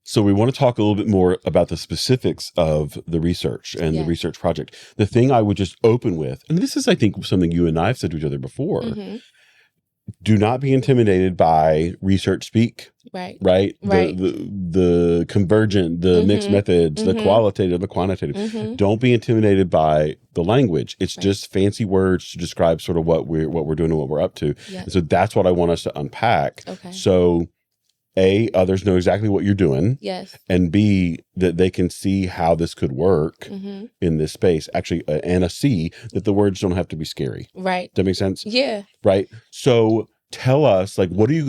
So we want to talk a little bit more about the specifics of the research and the research project. The thing I would just open with, and this is, I think, something you and I have said to each other before, do not be intimidated by research speak. Right. The convergent, the mixed methods, the qualitative, the quantitative. Don't be intimidated by the language. It's just fancy words to describe sort of what we're doing and what we're up to. And so that's what I want us to unpack. So A, others know exactly what you're doing. And B, that they can see how this could work in this space. Actually, and a C, that the words don't have to be scary. Does that make sense? Right. So tell us, like, what are you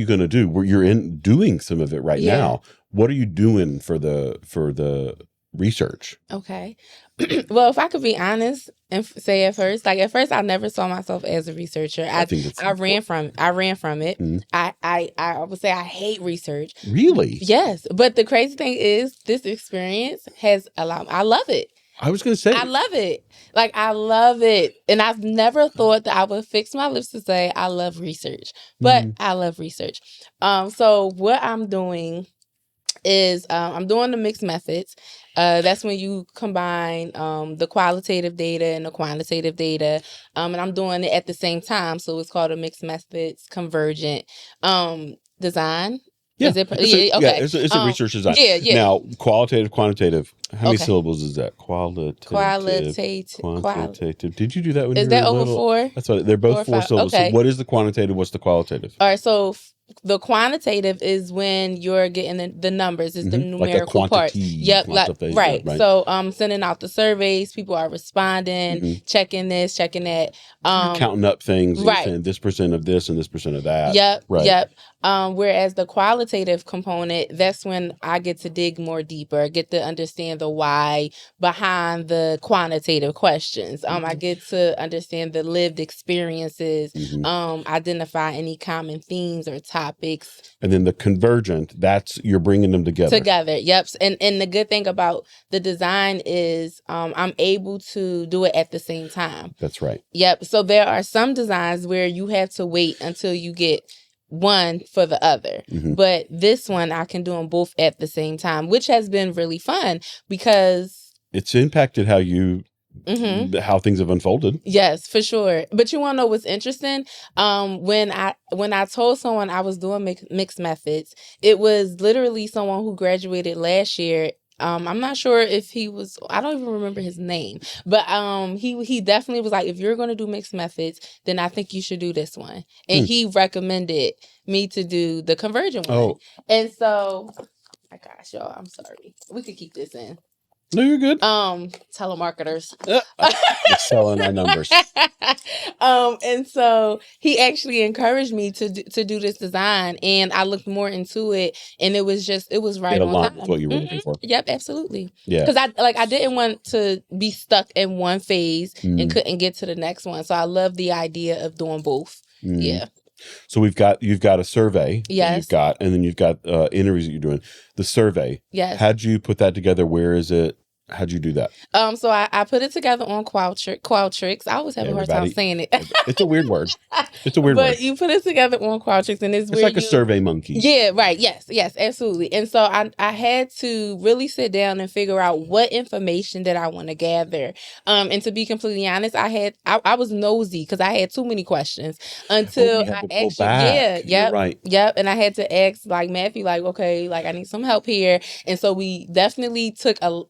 going to do? Where you're doing some of it right now. What are you doing for the research? Okay. Well, if I could be honest and say at first I never saw myself as a researcher. I ran from it. I would say I hate research. Really? Yes. But the crazy thing is this experience has allowed, I love it. I was going to say, I love it. Like, I love it. And I've never thought that I would fix my lips to say I love research, but I love research. So what I'm doing is I'm doing the mixed methods. That's when you combine the qualitative data and the quantitative data. And I'm doing it at the same time. So it's called a mixed methods convergent design. Yeah, it's a research design. Now, qualitative, quantitative. How many syllables is that? Qualitative. Did you do that when you were little? Is that over 4? That's what they're both 4 syllables. So what is the quantitative? What's the qualitative? All right, so the quantitative is when you're getting the numbers. It's the numerical part. Yep. Right. So sending out the surveys, people are responding, checking this, checking that. You're counting up things, right? Saying this percent of this and this percent of that. Yep. Right. Yep. Whereas the qualitative component, that's when I get to dig more deeper, get to understand the why behind the quantitative questions. I get to understand the lived experiences, identify any common themes or topics. And then the convergent, that's you're bringing them together. Yep. And the good thing about the design is I'm able to do it at the same time. That's right. Yep. So there are some designs where you have to wait until you get one for the other. But this one, I can do them both at the same time, which has been really fun because it's impacted how you how things have unfolded. Yes, for sure. But you want to know what's interesting? When I told someone I was doing mixed methods, it was literally someone who graduated last year. I'm not sure if he was, I don't even remember his name, but he definitely was like, if you're going to do mixed methods, then I think you should do this one. And he recommended me to do the convergent one. And so, oh my gosh, y'all, I'm sorry. We could keep this in. No, you're good. Telemarketers. Selling our numbers. And so he actually encouraged me to do this design, and I looked more into it, and it was right on time. With what you were looking for. Yep, absolutely. Yeah. Because I didn't want to be stuck in one phase and couldn't get to the next one. So I love the idea of doing both. Yeah. So you've got a survey. Yes. And then you've got interviews that you're doing. The survey. Yes. How'd you put that together? Where is it? How'd you do that? So I put it together on Qualtrics. I always have a hard time saying it. It's a weird word. But you put it together on Qualtrics, and it's like a survey monkey. Yeah, right. Yes, absolutely. And so I had to really sit down and figure out what information that I want to gather. And to be completely honest, I was nosy because I had too many questions until I actually Yep. And I had to ask like Matthew, like, okay, like I need some help here. And so we definitely took a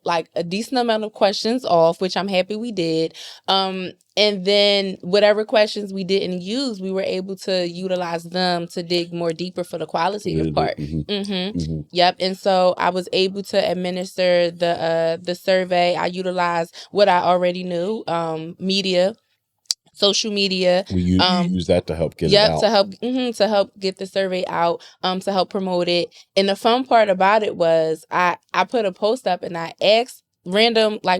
decent amount of questions off, which I'm happy we did. And then whatever questions we didn't use, we were able to utilize them to dig more deeper for the qualitative part. Yep. And so I was able to administer the survey. I utilized what I already knew, media, social media. You use that to help get it out. To help get the survey out, to help promote it. And the fun part about it was I put a post up and I asked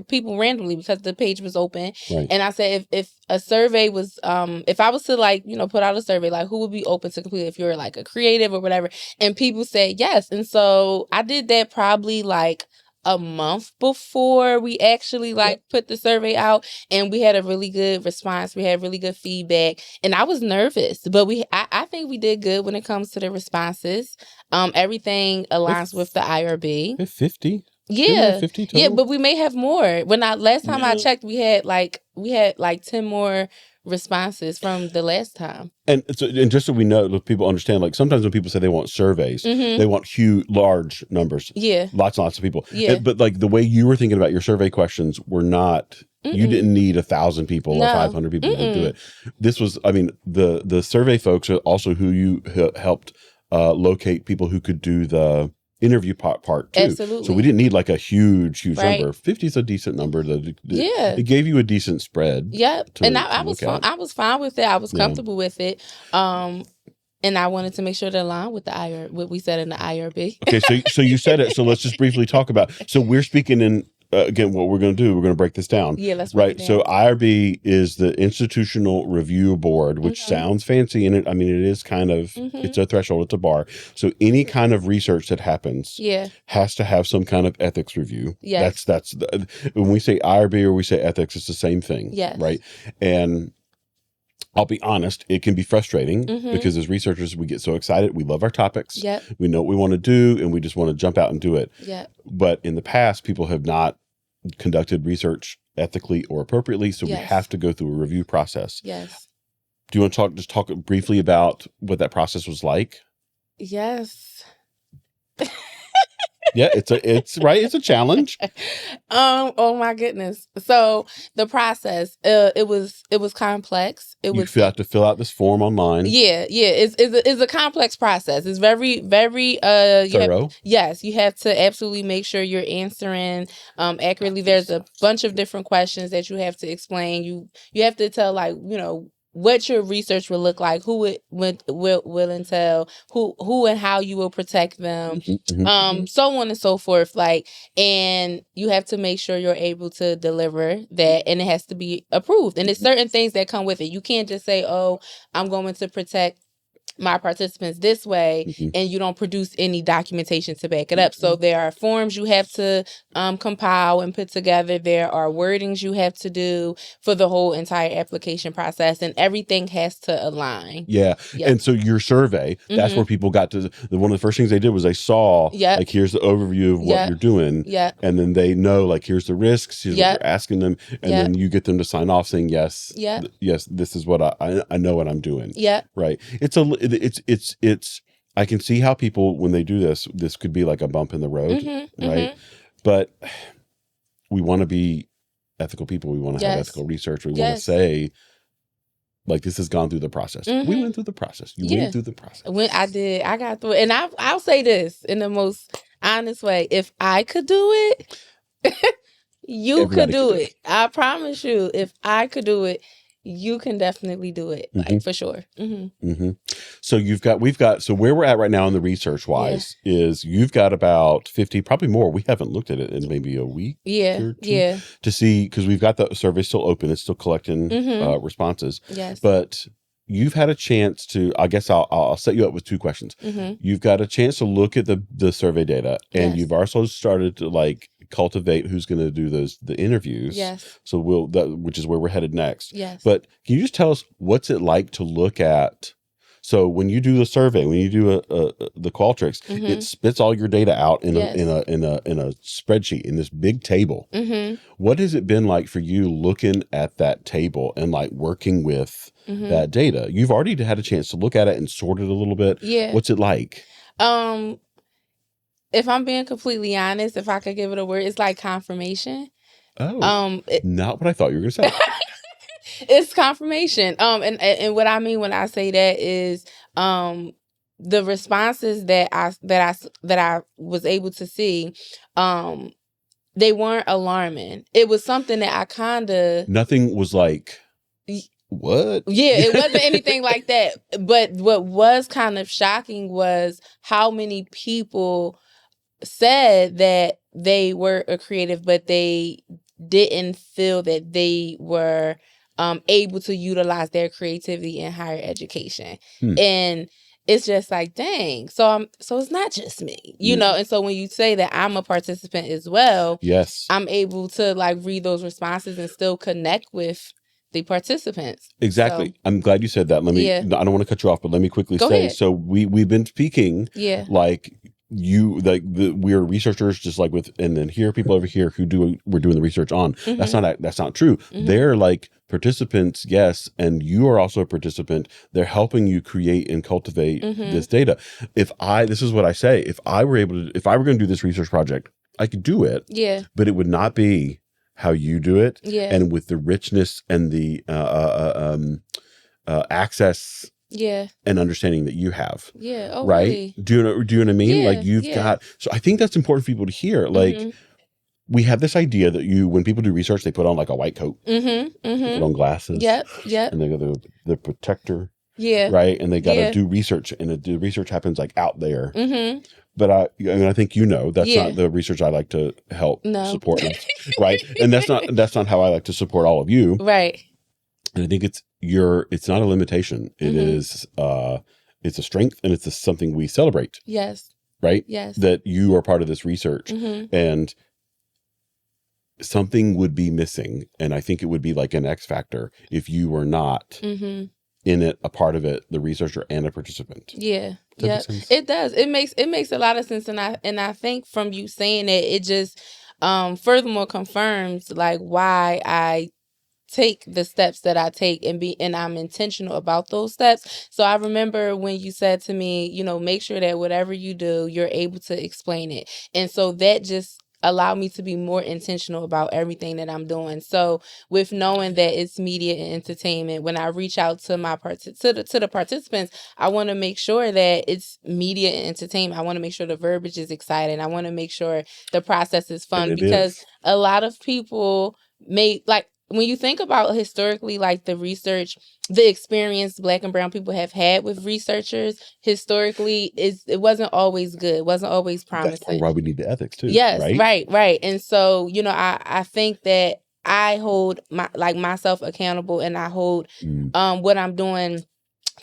people randomly because the page was open. Right. And I said, if a survey was, if I was to put out a survey, like who would be open to complete if you're like a creative or whatever. And people said yes. And so I did that probably like a month before we actually put the survey out, and we had a really good response. We had really good feedback, and I was nervous, but I think we did good when it comes to the responses. Everything aligns with the IRB. 50. Yeah, 50 total? yeah, but we may have more. Last time I checked, we had 10 more responses from the last time. And just so we know, people understand, like sometimes when people say they want surveys, they want huge, large numbers. Yeah, lots and lots of people. Yeah, but like the way you were thinking about your survey questions were not. You didn't need 1,000 people or 500 people to do it. This was, I mean, the survey folks are also who you helped locate people who could do the interview part too. Absolutely. So we didn't need like a huge number. 50 is a decent number. It gave you a decent spread. Yep. And I was fine. I was fine with it. I was comfortable with it. And I wanted to make sure to align with what we said in the IRB. Okay, so you said it. So let's just briefly talk about. So we're speaking in. Again, what we're going to do, we're going to break this down. Yeah, let's break it down. So IRB is the Institutional Review Board, which sounds fancy, and it is kind of, it's a threshold, it's a bar. So any kind of research that happens has to have some kind of ethics review. Yes. That's when we say IRB or we say ethics, it's the same thing. Yes. Right? And I'll be honest, it can be frustrating because as researchers, we get so excited. We love our topics. Yep. We know what we want to do, and we just want to jump out and do it. Yep. But in the past, people have not conducted research ethically or appropriately, so we have to go through a review process. Yes. Do you want to talk briefly about what that process was like? Yes. Yeah, it's a challenge. Oh my goodness. So the process, it was complex. You have to fill out this form online. Yeah. It's a complex process. It's very, very thorough. You have to absolutely make sure you're answering accurately. There's a bunch of different questions that you have to explain. You have to tell what your research will look like, who it will entail, who and how you will protect them, so on and so forth. And you have to make sure you're able to deliver that, and it has to be approved. And there's certain things that come with it. You can't just say, "Oh, I'm going to protect my participants this way," and you don't produce any documentation to back it up. So there are forms you have to compile and put together. There are wordings you have to do for the whole entire application process, and everything has to align. Yeah. And so your survey, that's where people got to, one of the first things they did was they saw, here's the overview of what you're doing. Yeah. And then they know, here's the risks, here's what you're asking them. And then you get them to sign off saying, yes, this is what I know what I'm doing. Yeah. Right. It's I can see how people, when they do this could be like a bump in the road, right? But we want to be ethical people. We want to have ethical research. We want to say, this has gone through the process. We went through the process. You went through the process. When I did, I got through it. And I'll say this in the most honest way. If I could do it, you could do it. I promise you, if I could do it, you can definitely do it, for sure. So so where we're at right now in the research wise is you've got about 50, probably more. We haven't looked at it in maybe a week. To see, because we've got the survey still open. It's still collecting responses. Yes. But you've had a chance to, I guess I'll set you up with two questions. You've got a chance to look at the survey data, and you've also started to cultivate who's going to do the interviews. Yes. So which is where we're headed next. Yes. But can you just tell us what's it like to look at? So when you do the survey, when you do the Qualtrics, it spits all your data out in a spreadsheet, in this big table. What has it been like for you looking at that table and working with that data? You've already had a chance to look at it and sort it a little bit. Yeah. What's it like? If I'm being completely honest, if I could give it a word, it's like confirmation. Oh, not what I thought you were going to say. It's confirmation. And what I mean when I say that is, the responses that I was able to see, they weren't alarming. It was something that I kind of. Nothing was like. What? Yeah, it wasn't anything like that. But what was kind of shocking was how many people said that they were a creative, but they didn't feel that they were able to utilize their creativity in higher education. And it's just like, dang. So it's not just me, you know? And so when you say that I'm a participant as well, yes, I'm able to like read those responses and still connect with the participants. exactly. So, I'm glad you said that. I don't want to cut you off, but let me quickly Go say, ahead. so we've been speaking like we're researchers just like with, and then here are people over here who we're doing the research on. That's not true. They're like participants, yes, and you are also a participant. They're helping you create and cultivate this data. This is what I say, if I were going to do this research project, I could do it, but it would not be how you do it, and with the richness and the access and understanding that you have. Oh, right? really? Do you know what I mean? Like you've got, so I think that's important for people to hear. Like we have this idea that when people do research, they put on like a white coat, they put on glasses, and they go the protector, right? And they got to do research, and the research happens like out there. But I think that's not the research I like to help support, right? And that's not how I like to support all of you, right? And I think it's not a limitation. It is it's a strength, and it's something we celebrate. Yes. Right? Yes. That you are part of this research, and something would be missing, and I think it would be like an X factor if you were not in it, a part of it, the researcher and a participant. Yeah. Yeah. It does. It makes a lot of sense, and I think from you saying it just furthermore confirms like why I take the steps that I take and I'm intentional about those steps. So I remember when you said to me, make sure that whatever you do, you're able to explain it. And so that just allowed me to be more intentional about everything that I'm doing. So with knowing that it's media and entertainment, when I reach out to the participants, I want to make sure that it's media and entertainment. I want to make sure the verbiage is exciting. I want to make sure the process is fun, because a lot of people when you think about historically, like the experience Black and brown people have had with researchers historically, it wasn't always good. It wasn't always promising. That's why we need the ethics too. Yes, right. And so, I think that I hold myself accountable, and I hold what I'm doing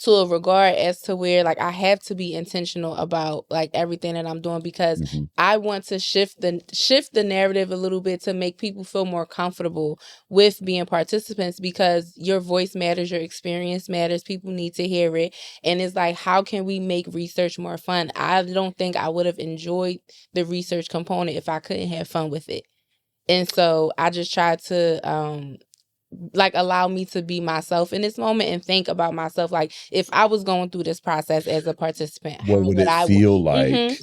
to a regard as to where like I have to be intentional about like everything that I'm doing, because I want to shift the narrative a little bit to make people feel more comfortable with being participants, because your voice matters, your experience matters, people need to hear it. And it's like, how can we make research more fun? I don't think I would have enjoyed the research component if I couldn't have fun with it. And so I just tried to allow me to be myself in this moment and think about myself. Like, if I was going through this process as a participant, what would it feel like?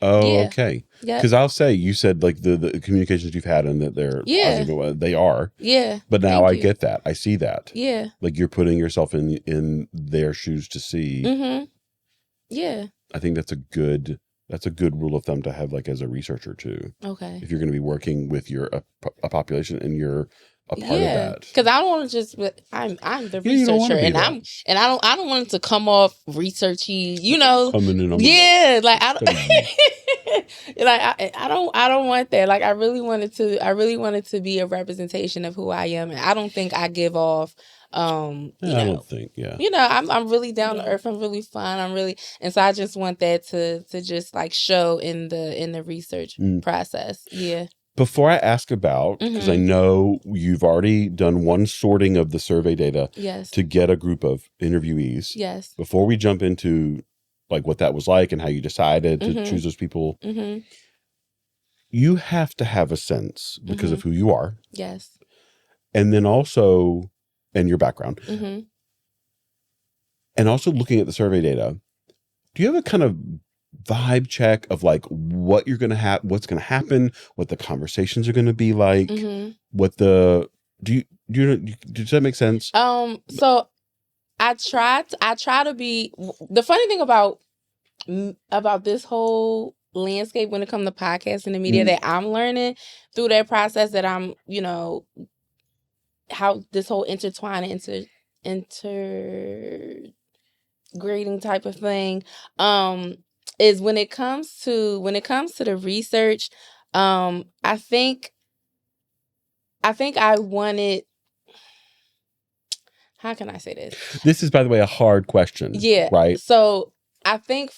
Okay. Because I'll say, you said like the communications you've had and that they're positive. They are. Yeah. But now I get that. I see that. Yeah. Like you're putting yourself in their shoes to see. Yeah. I think that's a good rule of thumb to have, like as a researcher too. Okay. If you're going to be working with a population and you're a part of that, because I don't want to just. I'm the researcher, and I don't want it to come off researchy. Coming in on like I don't want that. Like I really wanted to be a representation of who I am, and I don't think I give off. I don't think. I'm really down to earth. I'm really fun. and so I just want that to just like show in the research process. Yeah. Before I ask about, because I know you've already done one sorting of the survey data to get a group of interviewees. Yes. Before we jump into like what that was like and how you decided to choose those people, you have to have a sense because of who you are. Yes. And then also, and your background. And also looking at the survey data, do you have a kind of vibe check of like what you're going to have, what's going to happen, what the conversations are going to be like, what the, does that make sense? So I try to be, the funny thing about this whole landscape when it comes to podcasting and media that I'm learning through that process, that I'm, how this whole intertwining, integrating type of thing, is when it comes to the research, I think I wanted, how can I say this? This is, by the way, a hard question. Yeah. Right. So I think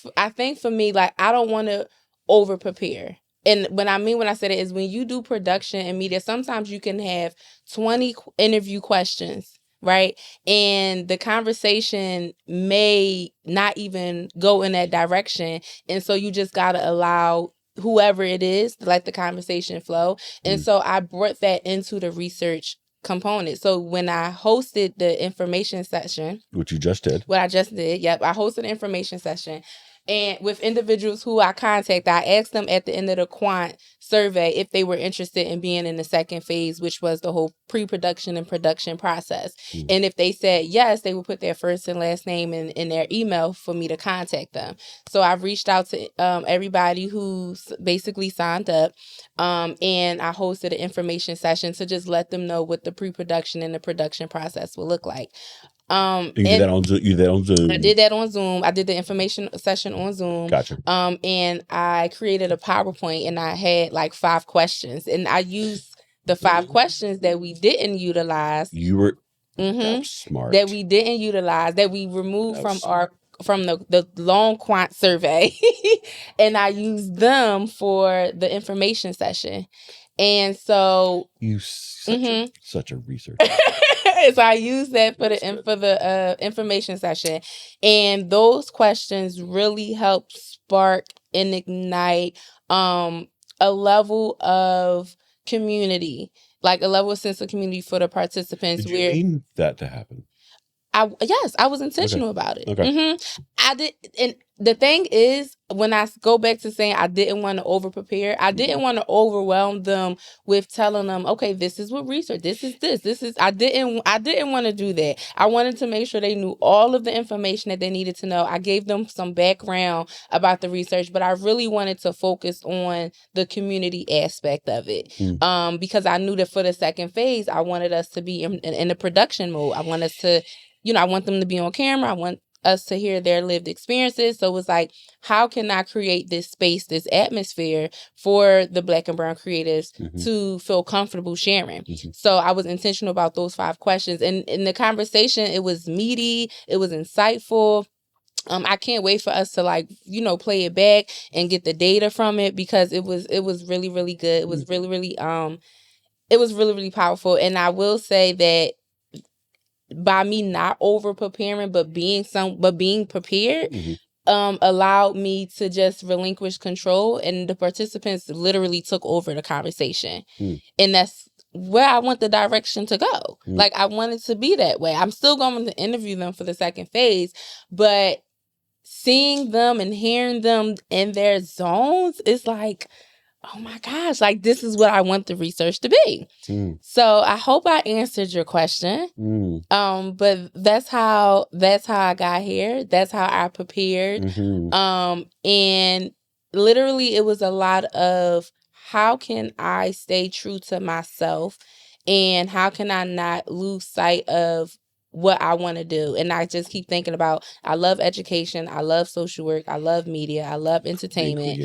for me, like, I don't want to over prepare. And when I said it is when you do production and media, sometimes you can have 20 interview questions, right? And the conversation may not even go in that direction. And so you just got to allow whoever it is to let the conversation flow. And so I brought that into the research component. So when I hosted the information session, which you just did, what I just did, yep, I hosted an information session. And with individuals who I contact, I asked them at the end of the quant survey if they were interested in being in the second phase, which was the whole pre-production and production process. And if they said yes, they would put their first and last name in their email for me to contact them. So I've reached out to everybody who's basically signed up, and I hosted an information session to just let them know what the pre-production and the production process will look like. You did that on Zoom. I did that on Zoom. I did the information session on Zoom. Gotcha. And I created a PowerPoint and I had like 5 questions, and I used the 5 questions that we didn't utilize. You were that was smart. That we didn't utilize, that we removed from the long quant survey, and I used them for the information session. And so you such a researcher. So I used that for the information session, and those questions really helped spark and ignite a level of community, like a level of sense of community for the participants. Did you mean that to happen? Yes, I was intentional about it. Okay. I did, and the thing is, when I go back to saying I didn't want to over prepare, I didn't want to overwhelm them with telling them, okay, this is what research, this is. I didn't want to do that. I wanted to make sure they knew all of the information that they needed to know. I gave them some background about the research, but I really wanted to focus on the community aspect of it, because I knew that for the second phase, I wanted us to be in the production mode. I want us to, I want them to be on camera. I want us to hear their lived experiences. So it was like, how can I create this space, this atmosphere for the Black and Brown creatives to feel comfortable sharing? So I was intentional about those 5 questions. And in the conversation, it was meaty. It was insightful. I can't wait for us to play it back and get the data from it, because it was really, really good. It was really, really, it was really, really powerful. And I will say that by me not over preparing, but being prepared, allowed me to just relinquish control, and the participants literally took over the conversation. And that's where I want the direction to go. Like, I want it to be that way. I'm still going to interview them for the second phase, but seeing them and hearing them in their zones is like, oh my gosh, like, this is what I want the research to be. So I hope I answered your question. But that's how I got here. That's how I prepared. And literally it was a lot of, how can I stay true to myself, and how can I not lose sight of what I want to do? And I just keep thinking about, I love education, I love social work, I love media, I love entertainment.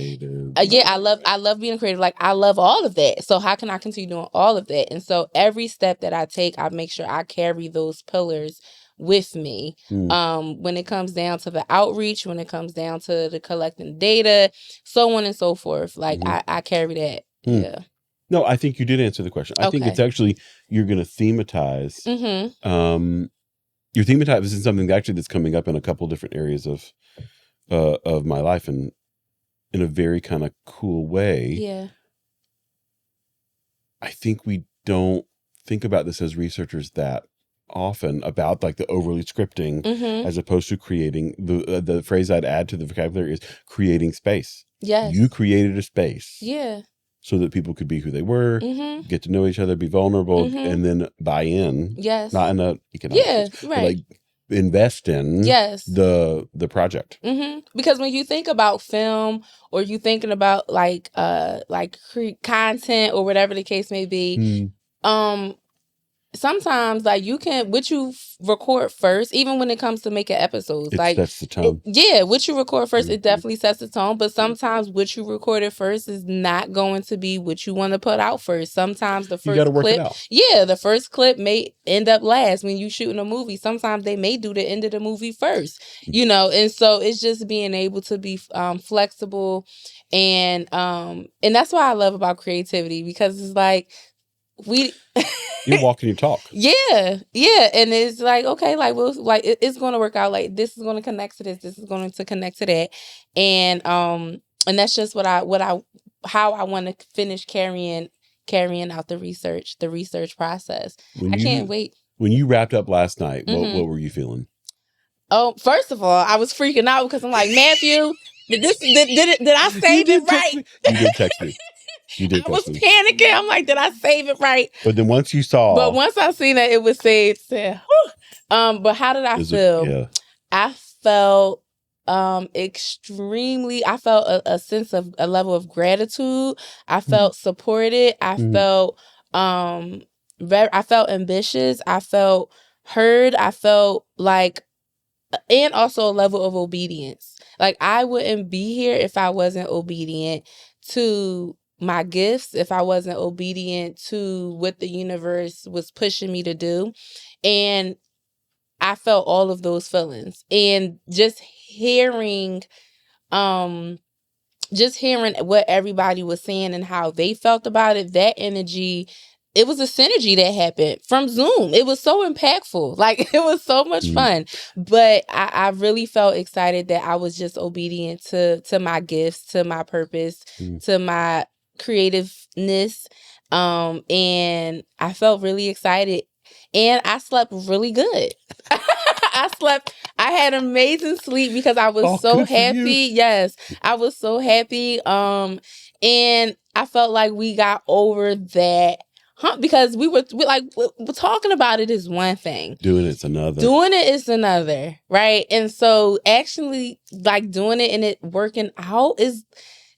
I love being creative. Like, I love all of that. So how can I continue doing all of that? And so every step that I take, I make sure I carry those pillars with me. When it comes down to the outreach, when it comes down to the collecting data, so on and so forth. Like, I carry that. Yeah. No, I think you did answer the question. I think it's actually, you're going to thematize. Your thematize is something that's coming up in a couple different areas of my life, and in a very kind of cool way. Yeah. I think we don't think about this as researchers that often, about like the overly scripting, as opposed to creating. The phrase I'd add to the vocabulary is creating space. Yes. You created a space. Yeah. So that people could be who they were, get to know each other, be vulnerable, and then buy in. Yes. Not in a economic sense, right. but like invest in the project. Because when you think about film, or you thinking about content, or whatever the case may be, sometimes like what you record first, even when it comes to making episodes, like that's the tone. What you record first, it definitely sets the tone. But sometimes what you recorded first is not going to be what you want to put out first. Sometimes the first clip, the first clip may end up last. When you shooting a movie, sometimes they may do the end of the movie first, and so it's just being able to be flexible, and that's what I love about creativity, because it's like you walk and you talk. And it's like, okay, like it's going to work out, like this is going to connect to this is going to connect to that, and that's just how I want to finish carrying out the research process. I can't wait. When you wrapped up last night, what were you feeling? Oh, first of all, I was freaking out because I'm like, Matthew, did I save it right? You did text me. I was panicking. I'm like, did I save it right? But then once I seen that it was saved, but how did I feel? I felt extremely. I felt a sense of a level of gratitude. I felt supported. I felt I felt ambitious. I felt heard. I felt like, and also a level of obedience. Like, I wouldn't be here if I wasn't obedient to my gifts, if I wasn't obedient to what the universe was pushing me to do. And I felt all of those feelings. And just hearing what everybody was saying and how they felt about it, that energy, it was a synergy that happened from Zoom. It was so impactful. Like, it was so much fun. But I really felt excited that I was just obedient to my gifts, to my purpose, to my creativeness. And I felt really excited. And I slept really good. I had amazing sleep because I was so happy. Yes, I was so happy. And I felt like we got over that hump, because we were talking about it is one thing. Doing it is another. Right? And so actually, like, doing it and it working out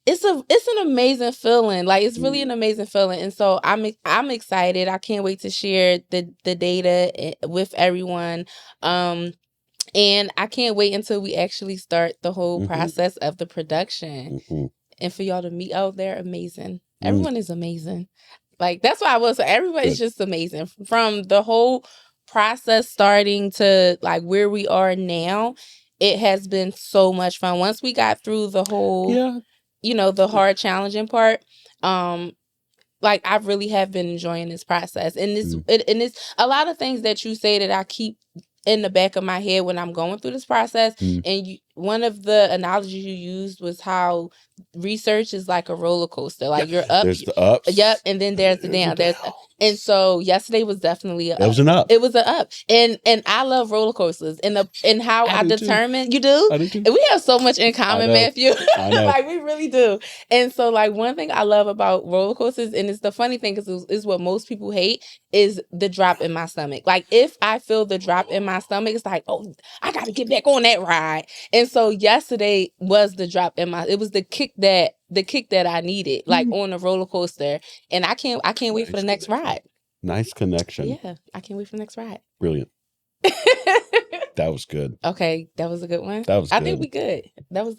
it's an amazing feeling. Like, it's really an amazing feeling. And so I'm excited. I can't wait to share the data with everyone. And I can't wait until we actually start the whole process of the production. And for y'all to meet out there, amazing. Everyone is amazing. Like, that's why I will say everybody's just amazing. From the whole process starting to like where we are now, it has been so much fun. Once we got through the whole the hard, challenging part, like, I really have been enjoying this process. And it's a lot of things that you say that I keep in the back of my head when I'm going through this process. And one of the analogies you used was how research is like a roller coaster. Like, you're up. There's the ups. Yep. And then there's the down. And so yesterday was definitely it was an up. It was an up. And I love roller coasters. And how I determine too. You do? I do too. And we have so much in common, Matthew. I know. Like, we really do. And so, like, one thing I love about roller coasters, and it's the funny thing, because it's what most people hate, is the drop in my stomach. Like, if I feel the drop in my stomach, it's like, oh, I got to get back on that ride. And so yesterday was the drop in it was the kick that I needed, like, on the roller coaster. And I can't wait for the next ride. Nice connection. Yeah, I can't wait for the next ride. Brilliant. That was good. Okay, that was a good one. That was good. I think we good. That was